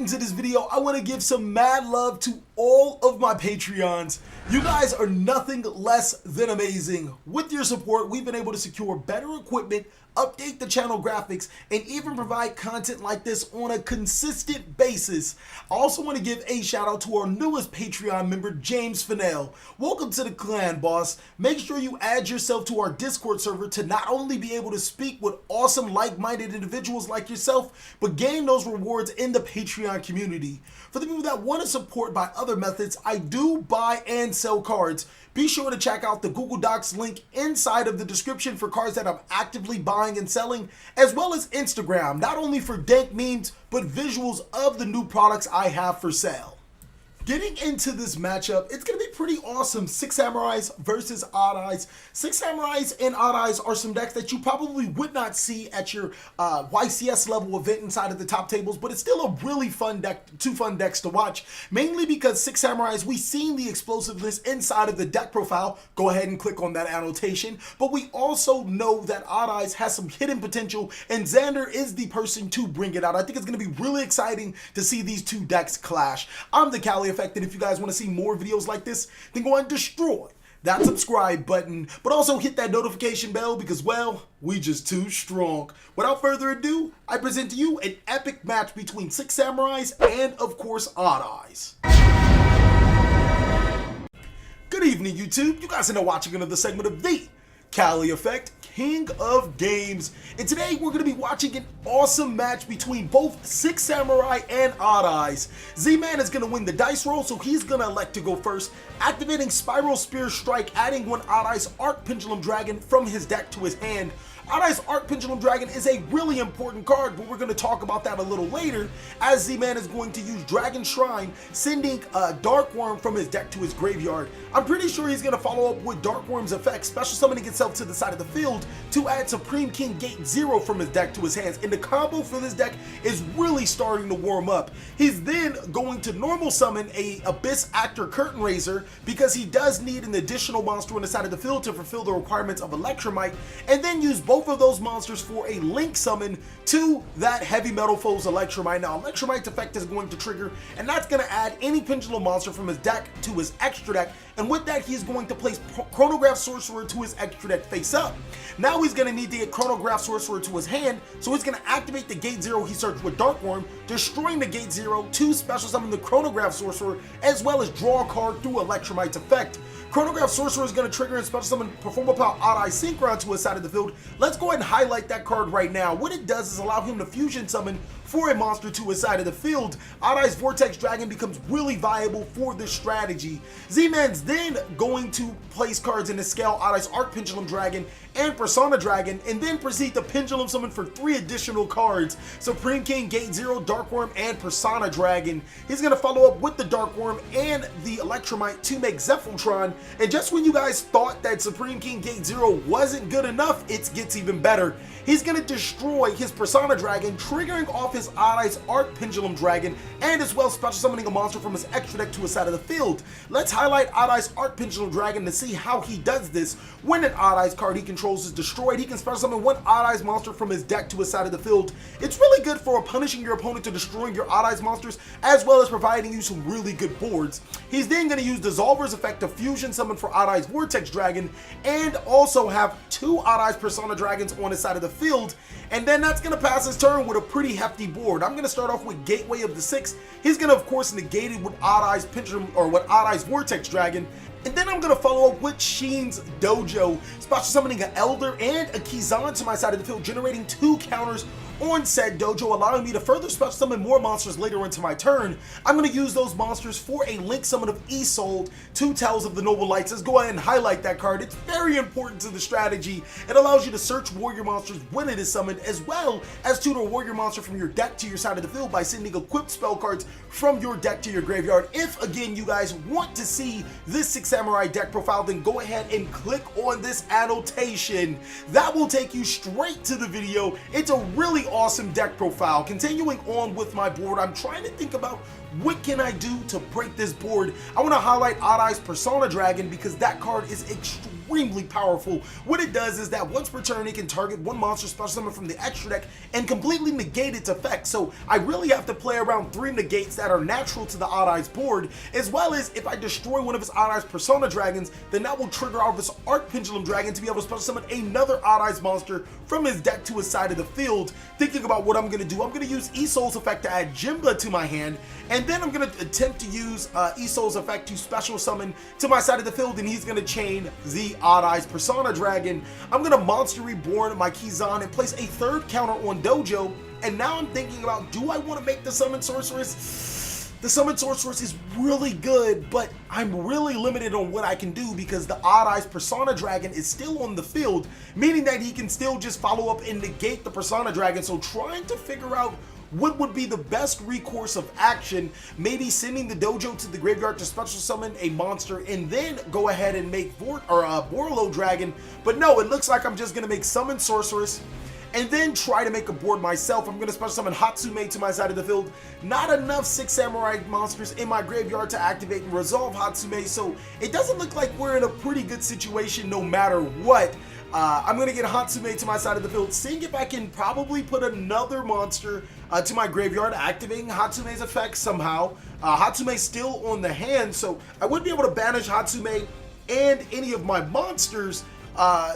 into this video, I want to give some mad love to all of my Patreons. You guys are nothing less than amazing. With your support, we've been able to secure better equipment, update the channel graphics, and even provide content like this on a consistent basis. I also want to give a shout out to our newest Patreon member, James Fennell. Welcome to the clan, boss. Make sure you add yourself to our Discord server to not only be able to speak with awesome like-minded individuals like yourself, but gain those rewards in the Patreon community. For the people that want to support by other methods, I do buy and sell cards. Be sure to check out the Google Docs link inside of the description for cards that I'm actively buying and selling, as well as Instagram, not only for dank memes, but visuals of the new products I have for sale. Getting into this matchup, it's going to be pretty awesome. Six Samurais versus Odd Eyes. Six Samurais and Odd Eyes are some decks that you probably would not see at your YCS level event inside of the top tables, but it's still a really fun deck, two fun decks to watch, mainly because Six Samurais, we've seen the explosiveness inside of the deck profile. Go ahead and click on that annotation, but we also know that Odd Eyes has some hidden potential, and Xander is the person to bring it out. I think it's going to be really exciting to see these two decks clash. I'm TheCaliEffect, and if you guys want to see more videos like this, then go ahead and destroy that subscribe button, but also hit that notification bell because, well, we just too strong. Without further ado, I present to you an epic match between Six Samurais and, of course, Odd Eyes. Good evening, YouTube. You guys are now watching another segment of TheCaliEffect, King of Games, and today we're going to be watching an awesome match between both Six Samurai and Odd Eyes. Z-Man is going to win the dice roll, so he's going to elect to go first, activating Spiral Spear Strike, adding one Odd Eyes Arc Pendulum Dragon from his deck to his hand. Odd Eyes Arc Pendulum Dragon is a really important card, but we're going to talk about that a little later, as Z-Man is going to use Dragon Shrine, sending Dark Worm from his deck to his graveyard. I'm pretty sure he's going to follow up with Dark Worm's effect, special summoning itself to the side of the field to add Supreme King Gate 0 from his deck to his hands, and the combo for this deck is really starting to warm up. He's then going to normal summon a Abyss Actor Curtain Raiser because he does need an additional monster on the side of the field to fulfill the requirements of Electromite, and then use both of those monsters for a link summon to that Heavy Metal Foes Electromite. Now, Electromite's effect is going to trigger, and that's going to add any Pendulum monster from his deck to his extra deck, and with that, he's going to place Chronograph Sorcerer to his extra deck face up. Now he's going to need to get Chronograph Sorcerer to his hand, so he's going to activate the Gate 0 he searched with Dark Worm, destroying the Gate 0 to special summon the Chronograph Sorcerer, as well as draw a card through Electromite's effect. Chronograph Sorcerer is going to trigger and special summon Performapal Odd Eye Synchron to his side of the field. Let's go ahead and highlight that card right now. What it does is allow him to fusion summon for a monster to his side of the field. Odd Eye's Vortex Dragon becomes really viable for this strategy. Z-Man's then going to place cards in his scale, Odd Eye's Arc Pendulum Dragon and Persona Dragon, and then proceed to Pendulum Summon for 3 additional cards, Supreme King, Gate 0, Dark Worm, and Persona Dragon. He's going to follow up with the Dark Worm and the Electromite to make Zephyltron, and just when you guys thought that Supreme King Gate 0 wasn't good enough, it gets even better. He's going to destroy his Persona Dragon, triggering off his Odd Eyes Arc Pendulum Dragon, and as well special summoning a monster from his extra deck to his side of the field. Let's highlight Odd Eyes Arc Pendulum Dragon to see how he does this. When an Odd Eyes card he controls is destroyed, he can special summon one Odd Eyes monster from his deck to his side of the field. It's really good for punishing your opponent to destroying your Odd Eyes monsters, as well as providing you some really good boards. He's then going to use Dissolver's effect to fusion summon for Odd Eyes Vortex Dragon, and also have 2 Odd Eyes Persona Dragons on his side of the field, and then that's going to pass his turn with a pretty hefty board. I'm going to start off with Gateway of the 6. He's going to, of course, negate it with Odd Eyes Pendulum, or with Odd Eyes Vortex Dragon. And then I'm going to follow up with Sheen's Dojo, special summoning an Elder and a Kizan to my side of the field, generating 2 counters on said dojo, allowing me to further special summon more monsters later into my turn. I'm going to use those monsters for a link summon of Isolde, 2 Tales of the Noble Lights. Let's go ahead and highlight that card. It's very important to the strategy. It allows you to search warrior monsters when it is summoned, as well as tutor a warrior monster from your deck to your side of the field by sending equipped spell cards from your deck to your graveyard. If, again, you guys want to see this Six Samurai deck profile, then go ahead and click on this annotation. That will take you straight to the video. It's a really awesome deck profile. Continuing on with my board, I'm trying to think about what can I do to break this board. I want to highlight Odd Eyes Persona Dragon because that card is extremely extremely powerful. What it does is that once per turn, it can target one monster special summon from the extra deck and completely negate its effect. So I really have to play around 3 negates that are natural to the Odd Eyes board, as well as if I destroy one of his Odd Eyes Persona Dragons, then that will trigger out of his Arc Pendulum Dragon to be able to special summon another Odd Eyes monster from his deck to his side of the field. Thinking about what I'm going to do, I'm going to use Isol's effect to add Jimba to my hand, and then I'm going to attempt to use Isol's effect to special summon to my side of the field, and he's going to chain the Odd Eyes Persona Dragon. I'm going to Monster Reborn my Kizan and place a 3rd counter on Dojo, and now I'm thinking about, do I want to make the Summon Sorceress? The Summon Sorceress is really good, but I'm really limited on what I can do because the Odd Eyes Persona Dragon is still on the field, meaning that he can still just follow up and negate the Persona Dragon. So trying to figure out what would be the best recourse of action, maybe sending the Dojo to the graveyard to special summon a monster and then go ahead and make Borlo Dragon. But no, it looks like I'm just going to make Summon Sorceress and then try to make a board myself. I'm going to special summon Hatsume to my side of the field. Not enough 6 Samurai monsters in my graveyard to activate and resolve Hatsume, so it doesn't look like we're in a pretty good situation no matter what. I'm going to get Hatsume to my side of the field, seeing if I can probably put another monster to my graveyard, activating Hatsume's effect somehow. Hatsume's still on the hand, so I would be able to banish Hatsume and any of my monsters,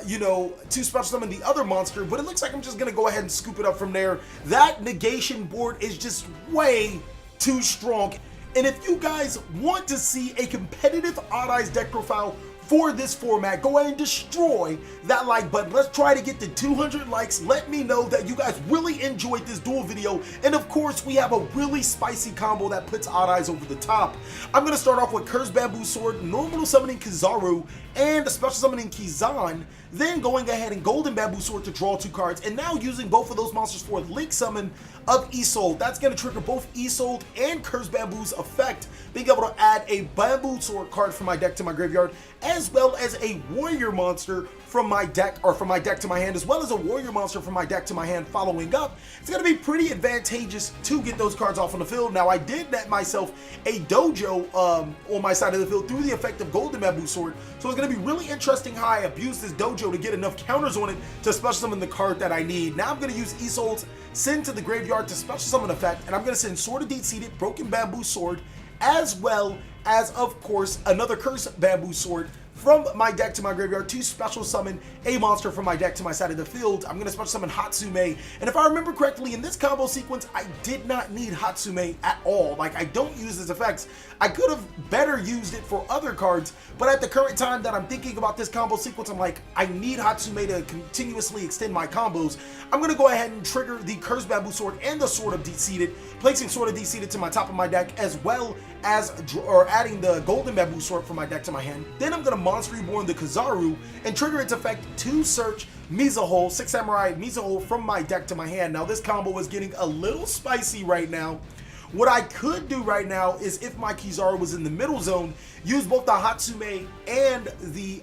you know, to special summon the other monster, but it looks like I'm just going to go ahead and scoop it up from there. That negation board is just way too strong. And if you guys want to see a competitive Odd Eyes deck profile for this format, go ahead and destroy that like button. Let's try to get to 200 likes. Let me know that you guys really enjoyed this duel video. And of course, we have a really spicy combo that puts Odd Eyes over the top. I'm going to start off with Cursed Bamboo Sword, normal summoning Kizaru, and special summoning Kizan, then going ahead and Golden Bamboo Sword to draw 2 cards, and now using both of those monsters for a Link Summon of Isolde. That's going to trigger both Isolde and Cursed Bamboo's effect, being able to add a Bamboo Sword card from my deck to my graveyard, as well as a Warrior monster from my deck, or from my deck to my hand, as well as a Warrior monster from my deck to my hand following up. It's going to be pretty advantageous to get those cards off on the field. Now, I did net myself a Dojo on my side of the field through the effect of Golden Bamboo Sword, so it's going to be really interesting how I abuse this Dojo to get enough counters on it to special summon the card that I need. Now I'm going to use Isolde's Send to the Graveyard to special summon effect, and I'm going to send Sword of Deep-Seated, Broken Bamboo Sword, as well as, of course, another Cursed Bamboo Sword from my deck to my graveyard to special summon a monster from my deck to my side of the field. I'm going to special summon Hatsume, and if I remember correctly, in this combo sequence, I did not need Hatsume at all. Like, I don't use his effects. I could have better used it for other cards, but at the current time that I'm thinking about this combo sequence, I'm like, I need Hatsume to continuously extend my combos. I'm going to go ahead and trigger the Cursed Bamboo Sword and the Sword of Deep-Seated, placing Sword of Deep-Seated to my top of my deck, as well as adding the Golden Bamboo Sword from my deck to my hand. Then I'm going to Monster Reborn the Kizaru and trigger its effect to search Mizuho, 6 Samurai Mizuho from my deck to my hand. Now this combo is getting a little spicy right now. What I could do right now is, if my Kizaru was in the middle zone, use both the Hatsume and the,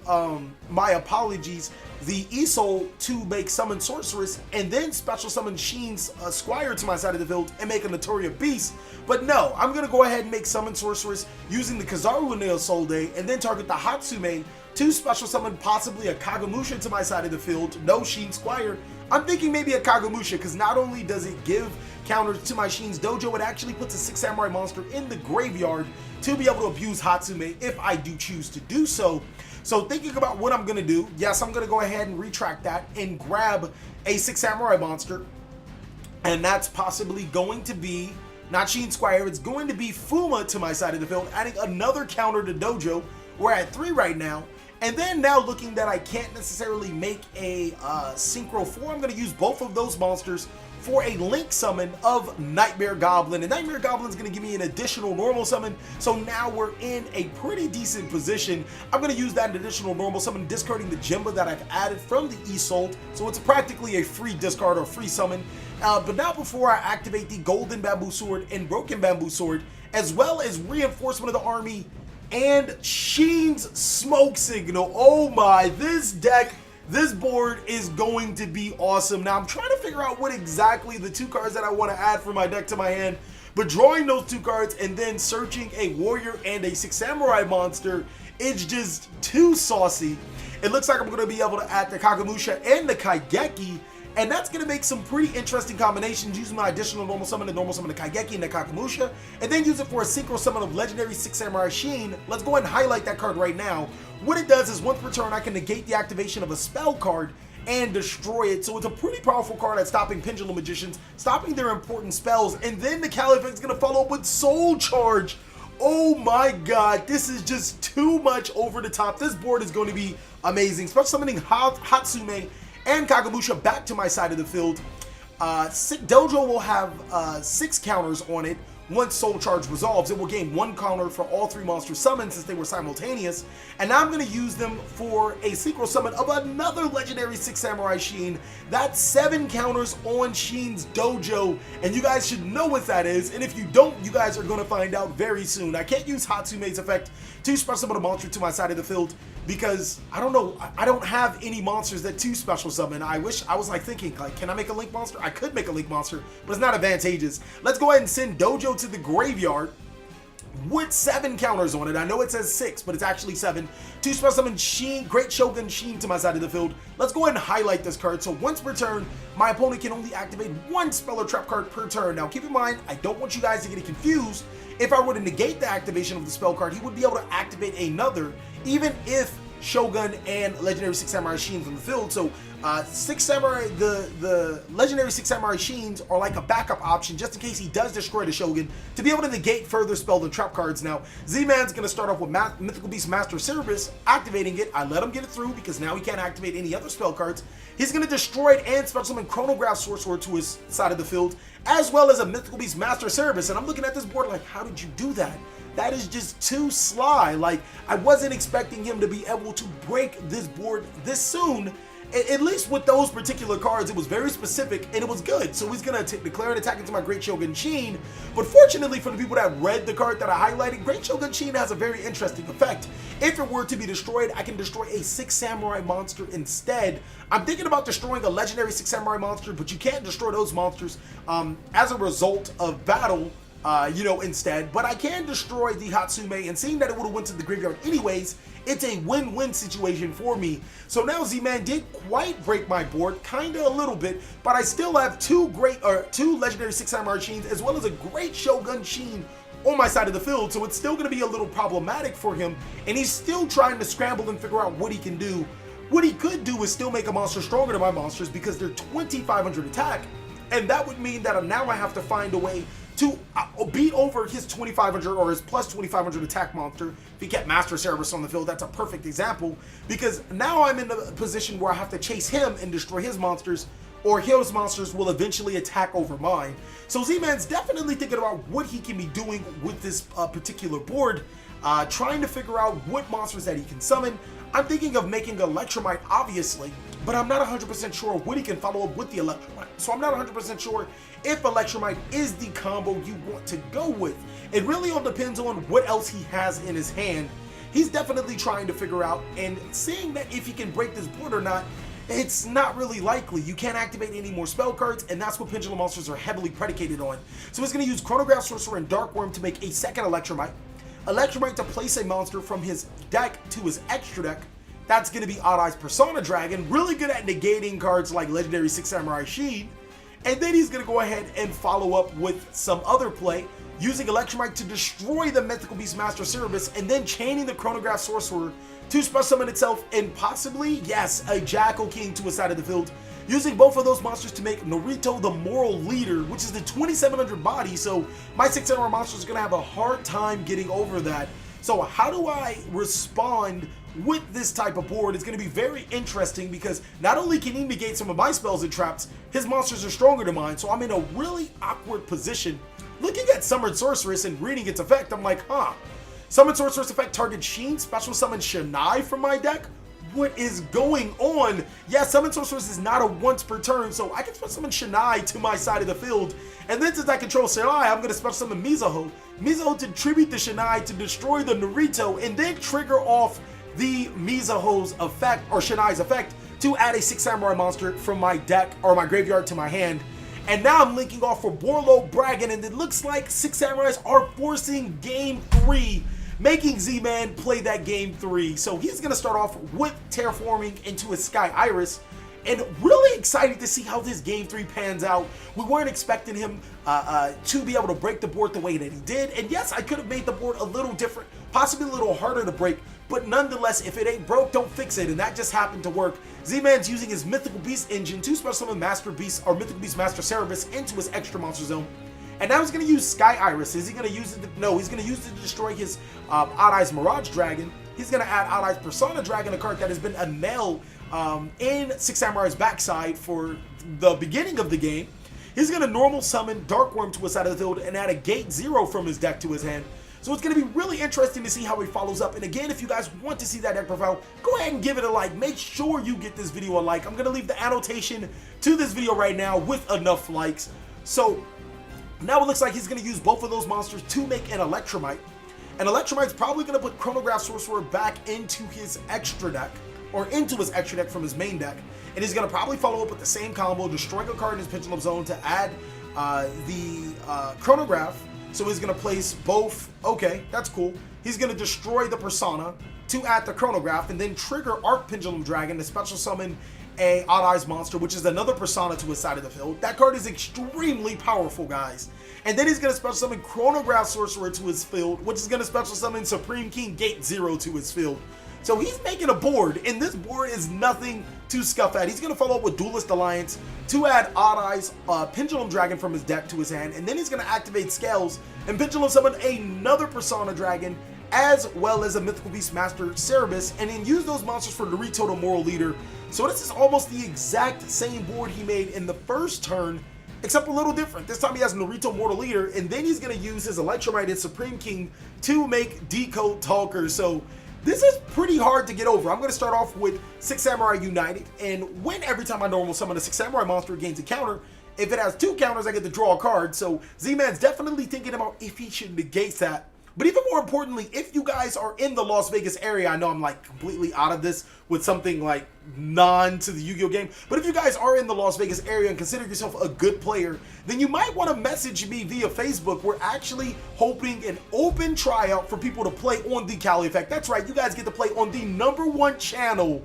the Isolde to make Summon Sorceress, and then special summon Sheen's Squire to my side of the field and make a Notoria Beast. But no, I'm going to go ahead and make Summon Sorceress using the Kizaru and the Isolde, and then target the Hatsume to special summon possibly a Kagemusha to my side of the field. No Sheen Squire. I'm thinking maybe a Kagemusha, because not only does it give counters to my Sheen's Dojo, it actually puts a 6 Samurai monster in the graveyard to be able to abuse Hatsume if I do choose to do so. So thinking about what I'm going to do, yes, I'm going to go ahead and retract that and grab a 6 Samurai monster, and that's possibly going to be not Sheen Squire, it's going to be Fuma to my side of the field, adding another counter to Dojo. We're at 3 right now. And then now looking that I can't necessarily make a Synchro 4, I'm going to use both of those monsters for a Link Summon of Nightmare Goblin. And Nightmare Goblin is going to give me an additional normal summon, so now we're in a pretty decent position. I'm going to use that additional normal summon, discarding the Jimba that I've added from the Isolde, so it's practically a free discard or free summon. But now before I activate the Golden Bamboo Sword and Broken Bamboo Sword, as well as Reinforcement of the Army and Sheen's Smoke Signal. Oh my, this deck, this board is going to be awesome. Now I'm trying to figure out what exactly the 2 cards that I want to add from my deck to my hand, but drawing those 2 cards and then searching a Warrior and a 6 Samurai monster, it's just too saucy. it looks like I'm going to be able to add the Kagemusha and the Kaigeki, and that's going to make some pretty interesting combinations using my additional normal summon, the Kaigeki and the Kagemusha, and then use it for a synchro summon of legendary 6 Samurai Sheen. Let's go ahead and highlight that card right now. What it does is once per turn, I can negate the activation of a spell card and destroy it. So it's a pretty powerful card at stopping Pendulum Magicians, stopping their important spells, and then the TheCaliEffect is going to follow up with Soul Charge. Oh my god, this is just too much over the top. This board is going to be amazing. Special summoning Hatsume and Kagemusha back to my side of the field. Dojo will have 6 counters on it. Once Soul Charge resolves, it will gain 1 counter for all 3 monster summons since they were simultaneous. And now I'm going to use them for a synchro summon of another legendary 6 Samurai Sheen. That's 7 counters on Sheen's Dojo, and you guys should know what that is. And if you don't, you guys are going to find out very soon. I can't use Hatsume's effect to special summon a monster to my side of the field because I don't know, I don't have any monsters that 2 special summon. I wish I was like thinking, like, can I make a Link monster? I could make a Link monster, but it's not advantageous. Let's go ahead and send Dojo to the graveyard with 7 counters on it. I know it says 6, but it's actually 7. To special summon Sheen, Great Shogun Sheen to my side of the field. Let's go ahead and highlight this card. So once per turn, my opponent can only activate 1 spell or trap card per turn. Now keep in mind, I don't want you guys to get confused. If I were to negate the activation of the spell card, he would be able to activate another, even if Shogun and legendary 6 Samurai Sheens on the field. So 6 Samurai, the legendary 6 Samurai Sheens are like a backup option just in case he does destroy the Shogun to be able to negate further spell and trap cards. Now Z-Man's going to start off with Mythical Beast Master Cerebus, activating it. I let him get it through because now he can't activate any other spell cards. He's going to destroy it and special summon Chronograph Sorcerer to his side of the field, as well as a Mythical Beast Master Cerebus. And I'm looking at this board like, how did you do that? That is just too sly. Like, I wasn't expecting him to be able to break this board this soon. At least with those particular cards, it was very specific and it was good. So he's going to declare an attack into my Great Shogun Sheen. But fortunately for the people that read the card that I highlighted, Great Shogun Sheen has a very interesting effect. If it were to be destroyed, I can destroy a 6 Samurai monster instead. I'm thinking about destroying a legendary 6 Samurai monster, but you can't destroy those monsters as a result of battle. You know, instead, but I can destroy the Hatsume, and seeing that it would have went to the graveyard anyways, it's a win-win situation for me. So now Z-Man did quite break my board, kinda a little bit, but I still have 2 legendary 6 Samurai Sheens as well as a Great Shogun Sheen on my side of the field, so it's still gonna be a little problematic for him, and he's still trying to scramble and figure out what he can do. What he could do is still make a monster stronger than my monsters because they're 2,500 attack, and that would mean that now I have to find a way to beat over his 2,500 or his plus 2,500 attack monster. If he kept Master Cerebus on the field, that's a perfect example, because now I'm in a position where I have to chase him and destroy his monsters, or his monsters will eventually attack over mine. So Z-Man's definitely thinking about what he can be doing with this particular board, trying to figure out what monsters that he can summon. I'm thinking of making Electromite, obviously, but I'm not 100% sure what he can follow up with the Electromite. So I'm not 100% sure if Electromite is the combo you want to go with. It really all depends on what else he has in his hand. He's definitely trying to figure out, and seeing that if he can break this board or not, it's not really likely. You can't activate any more spell cards, and that's what Pendulum Monsters are heavily predicated on. So he's going to use Chronograph Sorcerer and Dark Worm to make a second Electromite. Electromite to place a monster from his deck to his extra deck. That's going to be Odd Eyes Persona Dragon, really good at negating cards like legendary 6 Samurai Sheen. And then he's going to go ahead and follow up with some other play, using Electromite to destroy the Mythical Beast Master Cerebus, and then chaining the Chronograph Sorcerer to special summon itself, and possibly, yes, a Jackal King to his side of the field, using both of those monsters to make Norito the Moral Leader, which is the 2,700 body, so my 600 monsters are going to have a hard time getting over that. So how do I respond with this type of board? It's going to be very interesting because not only can he negate some of my spells and traps, his monsters are stronger than mine, so I'm in a really awkward position. Looking at Summoned Sorceress and reading its effect, I'm like, huh. Summoned Sorceress effect target Sheen, special summon Shanai from my deck? What is going on? Yeah, Summoned Sorceress is not a once per turn, so I can special summon Shanai to my side of the field. And then since I control Shanai, I'm going to special summon Mizuho. Mizuho to tribute the Shanai to destroy the Norito, and then trigger off the Mizuho's effect, or Shanai's effect, to add a 6 Samurai monster from my deck, or my graveyard, to my hand. And now I'm linking off for Borlo Bragan, and it looks like 6 Samurais are forcing Game 3. making Z-Man play that game 3. So he's going to start off with terraforming into his Sky Iris, and really excited to see how this game 3 pans out. We weren't expecting him to be able to break the board the way that he did, and yes, I could have made the board a little different, possibly a little harder to break, but nonetheless, if it ain't broke, don't fix it, and that just happened to work. Z-Man's using his Mythical Beast engine to special summon Master Beast, or Mythical Beast Master Cerebus into his extra monster zone. And now he's going to use Sky Iris. Is he going to use it? No, he's going to use it to destroy his Odd Eyes Mirage Dragon. He's going to add Odd Eyes Persona Dragon, a card that has been a nail in Six Samurai's backside for the beginning of the game. He's going to normal summon Dark Worm to his side of the field and add a Gate 0 from his deck to his hand. So it's going to be really interesting to see how he follows up. And again, if you guys want to see that deck profile, go ahead and give it a like. Make sure you get this video a like. I'm going to leave the annotation to this video right now with enough likes. So now it looks like he's going to use both of those monsters to make an Electromite. And Electromite's probably going to put Chronograph Sorcerer back into his extra deck, or into his extra deck from his main deck. And he's going to probably follow up with the same combo, destroying a card in his Pendulum Zone to add the Chronograph. So he's going to place both. Okay, that's cool. He's going to destroy the Persona to add the Chronograph, and then trigger Arc Pendulum Dragon to special summon a Odd Eyes monster, which is another Persona to his side of the field. That card is extremely powerful, guys. And then he's going to special summon Chronograph Sorcerer to his field, which is going to special summon Supreme King Gate 0 to his field. So he's making a board, and this board is nothing to scuff at. He's going to follow up with Duelist Alliance to add Odd Eyes Pendulum Dragon from his deck to his hand, and then he's going to activate Scales and Pendulum Summon another Persona Dragon, as well as a Mythical Beast Master Cerebus, and then use those monsters for Naruto the Moral Leader. So this is almost the exact same board he made in the first turn, except a little different. This time he has Naruto Mortal Leader, and then he's going to use his Electromite and Supreme King to make Decode Talker. So this is pretty hard to get over. I'm going to start off with Six Samurai United, and when every time I normal summon a Six Samurai monster, it gains a counter. If it has 2 counters, I get to draw a card. So Z-Man's definitely thinking about if he should negate that. But even more importantly, if you guys are in the Las Vegas area, I know I'm like completely out of this with something like non to the Yu-Gi-Oh game, but if you guys are in the Las Vegas area and consider yourself a good player, then you might want to message me via Facebook. We're actually hoping an open tryout for people to play on TheCaliEffect. That's right, you guys get to play on the #1 channel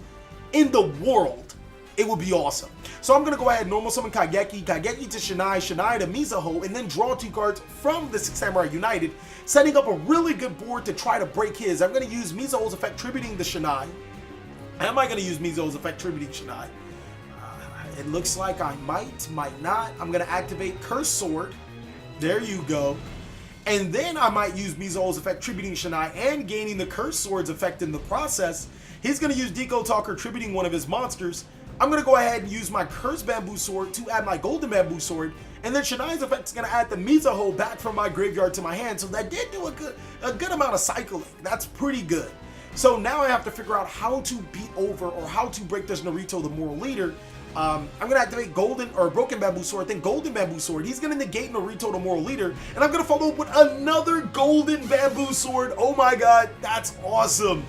in the world. It would be awesome. So I'm going to go ahead and normal summon Kageki to Shinai, Shinai to Mizuho, and then draw 2 cards from the Six Samurai United, setting up a really good board to try to break his. I'm going to use Mizuho's effect tributing the Shinai. Am I going to use Mizuho's effect tributing Shinai? It looks like I might not. I'm going to activate Curse Sword. There you go. And then I might use Mizuho's effect tributing Shinai and gaining the Curse Sword's effect in the process. He's going to use Decode Talker tributing one of his monsters. I'm going to go ahead and use my Cursed Bamboo Sword to add my Golden Bamboo Sword, and then Shinai's effect is going to add the Mizuho back from my graveyard to my hand, so that did do a good amount of cycling. That's pretty good. So now I have to figure out how to beat over, or how to break this Naruto the Moral Leader. I'm going to activate Broken Bamboo Sword, then Golden Bamboo Sword. He's going to negate Naruto the Moral Leader, and I'm going to follow up with another Golden Bamboo Sword. Oh my god, that's awesome.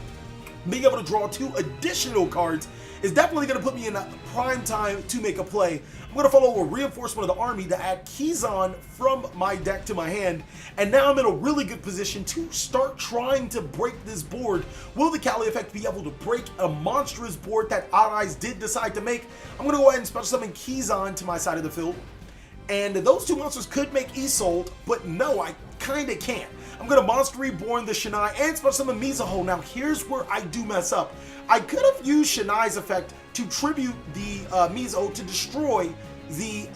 Being able to draw 2 additional cards is definitely going to put me in a prime time to make a play. I'm going to follow a Reinforcement of the Army to add Kizan from my deck to my hand, and now I'm in a really good position to start trying to break this board. Will the TheCaliEffect be able to break a monstrous board that Odd Eyes did decide to make? I'm going to go ahead and special summon Kizan to my side of the field, and those 2 monsters could make Isolde, but no, I kind of can't. I'm going to Monster Reborn the Shinai and special summon Mizuho. Now here's where I do mess up. I could have used Shinai's effect to tribute the Mizuho to destroy the,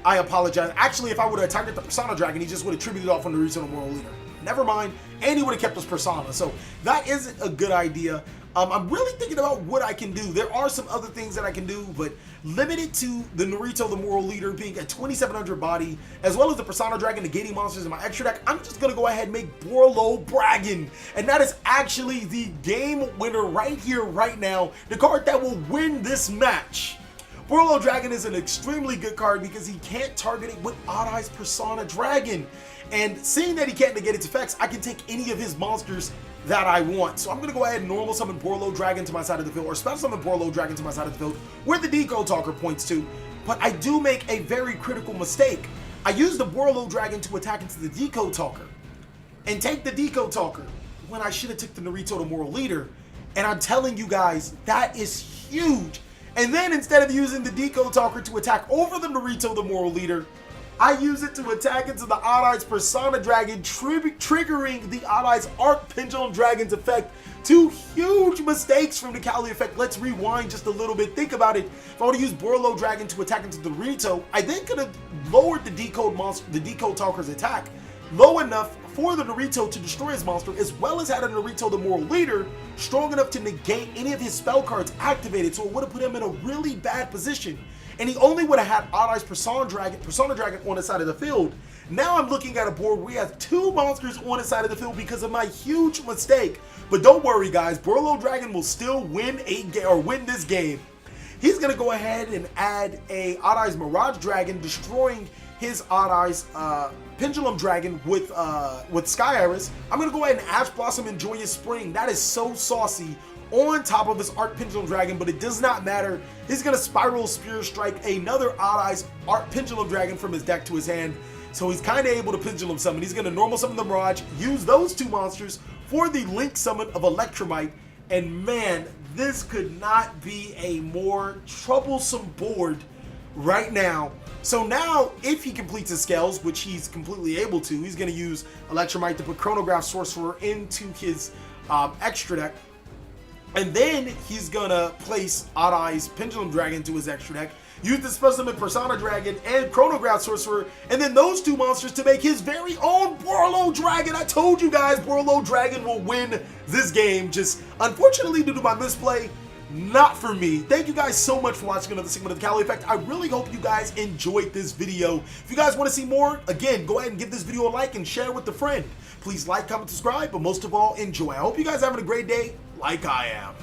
I apologize. Actually, if I would have attacked the Persona Dragon, he just would have tributed off on the Naruto Moral Leader. Never mind, and he would have kept his Persona. So that isn't a good idea. I'm really thinking about what I can do. There are some other things that I can do, but limited to the Naruto the Moral Leader being a 2700 body, as well as the Persona Dragon negating monsters in my extra deck, I'm just going to go ahead and make Borlo Braggin. And that is actually the game winner right here, right now. The card that will win this match. Borlo Dragon is an extremely good card because he can't target it with Odd Eyes Persona Dragon. And seeing that he can't negate its effects, I can take any of his monsters that I want. So I'm going to go ahead and normal summon Borlo Dragon to my side of the field, or special summon Borlo Dragon to my side of the field, where the Decode Talker points to. But I do make a very critical mistake. I use the Borlo Dragon to attack into the Decode Talker and take the Decode Talker. when I should have took the Naruto the Moral Leader. And I'm telling you guys, that is huge. And then instead of using the Decode Talker to attack over the Naruto the Moral Leader, I use it to attack into the Odd Eyes Persona Dragon, triggering the Odd Eyes Arc Pendulum Dragon's effect. Two huge mistakes from the TheCaliEffect. Let's rewind just a little bit. Think about it. If I would have used Borlo Dragon to attack into the Naruto, I then could have lowered the Decode Talker's attack low enough for the Naruto to destroy his monster, as well as had a Naruto the Moral Leader strong enough to negate any of his spell cards activated, so it would have put him in a really bad position. And he only would have had Odd Eyes Persona Dragon on the side of the field. Now I'm looking at a board where we have two monsters on the side of the field because of my huge mistake. But don't worry guys, Borlo Dragon will still win this game. He's gonna go ahead and add a Odd Eyes Mirage Dragon, destroying his Odd Eyes Pendulum Dragon with Sky Iris. I'm gonna go ahead and Ash Blossom and Joyous Spring. That is so saucy on top of his Arc Pendulum Dragon, but it does not matter. He's gonna Spiral Spear Strike another Odd Eyes Arc Pendulum Dragon from his deck to his hand. So he's kind of able to Pendulum Summon. He's gonna normal summon the Mirage, use those two monsters for the Link Summon of Electromite. And man, this could not be a more troublesome board right now. So now, if he completes his scales, which he's completely able to, he's going to use Electromite to put Chronograph Sorcerer into his extra deck. And then he's going to place Odd Eyes Pendulum Dragon to his extra deck, use the Special Summon Persona Dragon and Chronograph Sorcerer, and then those two monsters to make his very own Borlo Dragon. I told you guys, Borlo Dragon will win this game. Just unfortunately, due to my misplay, not for me. Thank you guys so much for watching another segment of the TheCaliEffect. I really hope you guys enjoyed this video. If you guys want to see more, again, go ahead and give this video a like and share it with a friend. Please like, comment, subscribe, but most of all, enjoy. I hope you guys are having a great day like I am.